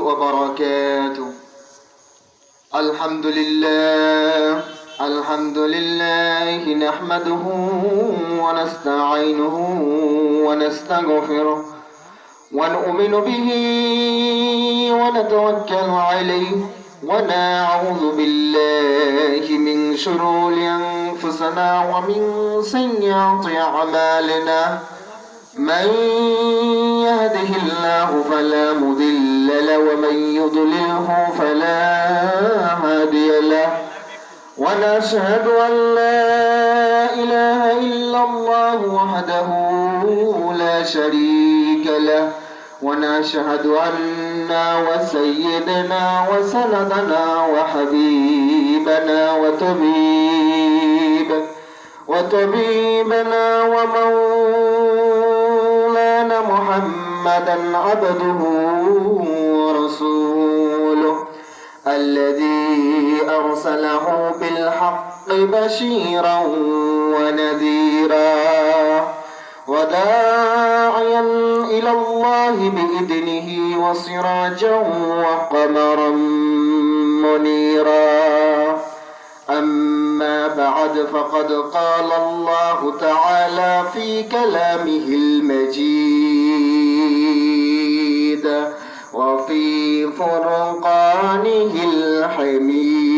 وبركاته. الحمد لله نحمده ونستعينه ونستغفره ونؤمن به ونتوكل عليه ونعوذ بالله من شرور أنفسنا ومن سيئات أعمالنا. من يهده الله فلا مضل له ومن يضلله فلا هادي له. ونشهد أن لا إله إلا الله وحده لا شريك له. ونشهد أن وسيدنا وسندنا وحبيبنا وطبيبنا ومولانا محمدا عبده ورسوله الذي أرسله بالحق بشيرا ونذيرا وداعيا إلى الله بإذنه وسراجا وقمرا منيرا. أما بعد فقد قال الله تعالى في كلامه المجيد وفي فرقانه الحميد